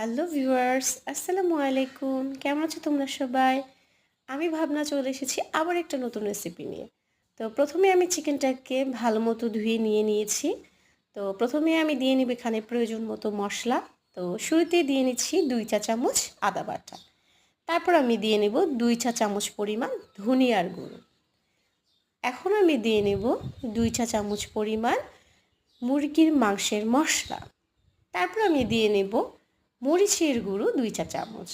Hello viewers, আসসালামু আলাইকুম। কেমন আছো তোমরা সবাই? আমি ভাবনা চলে এসেছি আবার একটা নতুন রেসিপি নিয়ে। তো প্রথমে আমি চিকেনটাকে ভালো মতো ধুয়ে নিয়ে নিয়েছি। তো প্রথমে আমি দিয়ে নিব এখানে প্রয়োজন মতো মশলা। তো শুরুতেই দিয়ে নিচ্ছি 2 চা চামচ আদা বাটা। তারপর আমি দিয়ে নেব 2 চা চামচ পরিমাণ ধনিয়ার গুঁড়ো। এখন আমি দিয়ে নেব 2 চা চামচ পরিমাণ মুরগির মাংসের মশলা। তারপর আমি দিয়ে নেব মরিচের গুঁড়ো 2 চা চামচ।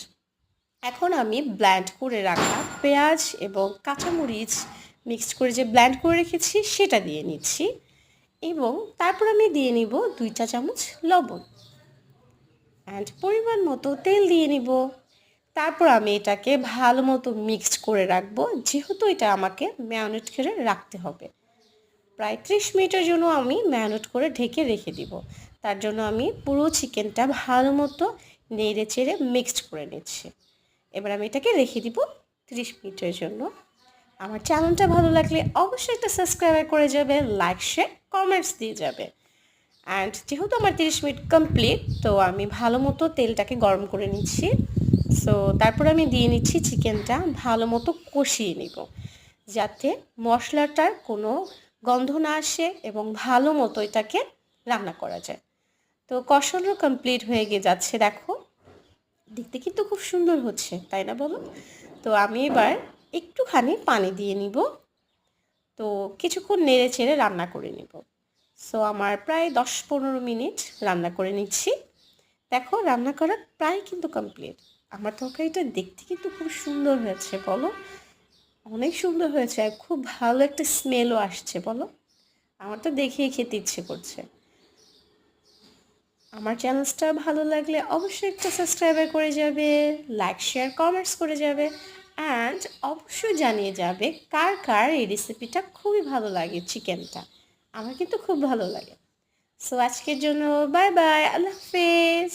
এখন আমি ব্লেন্ড করে রাখা পেঁয়াজ এবং কাঁচামরিচ মিক্সড করে যে ব্লেন্ড করে রেখেছি সেটা দিয়ে নিচ্ছি এবং তারপর আমি দিয়ে নিব 2 চা চামচ লবণ অ্যান্ড পরিমাণ মতো তেল দিয়ে নিব। তারপর আমি এটাকে ভালো মতো মিক্সড করে রাখবো, যেহেতু এটা আমাকে ম্যারিনেট করে রাখতে হবে। প্রায় 30 মিনিটের জন্য আমি ম্যারিনেট করে ঢেকে রেখে দিব। তার জন্য আমি পুরো চিকেনটা ভালো মতো নেড়ে চেড়ে মিক্সড করে নিচ্ছি। এবার আমি এটাকে রেখে দিব 30 মিনিটের জন্য। আমার চ্যানেলটা ভালো লাগলে অবশ্যই একটা সাবস্ক্রাইব করে যাবে, লাইক শেয়ার কমেন্টস দিয়ে যাবে। অ্যান্ড যেহেতু আমার 30 মিনিট কমপ্লিট, তো আমি ভালো মতো তেলটাকে গরম করে নিচ্ছি। সো তারপর আমি দিয়ে নিচ্ছি চিকেনটা ভালো মতো কষিয়ে নিব, যাতে মশলাটার কোনো গন্ধ না আসে এবং ভালো মতো এটাকে রান্না করা যায়। তো কষানো কমপ্লিট হয়ে গিয়ে যাচ্ছে, দেখো দেখতে কিন্তু খুব সুন্দর হচ্ছে, তাই না বলো? তো আমি এবার একটুখানি পানি দিয়ে নিব। তো কিছুক্ষণ নেড়ে চেড়ে রান্না করে নিব। সো আমার প্রায় 10-15 মিনিট রান্না করে নিচ্ছি। দেখো রান্না করা প্রায় কিন্তু কমপ্লিট। আমার তরকারিটা দেখতে কিন্তু খুব সুন্দর হয়েছে, বলো? অনেক সুন্দর হয়েছে আর খুব ভালো একটা স্মেলও আসছে, বলো? আমার তো দেখেই খেতে ইচ্ছে করছে। আমার চ্যানেলটা ভালো লাগলে অবশ্যই একটা সাবস্ক্রাইবার করে যাবে, লাইক শেয়ার কমেন্টস করে যাবে অ্যান্ড অবশ্যই জানিয়ে যাবে কার কার এই রেসিপিটা খুবই ভালো লাগে। চিকেনটা আমার কিন্তু খুব ভালো লাগে। সো আজকের জন্য বাই বাই, আল্লাহ হাফেজ।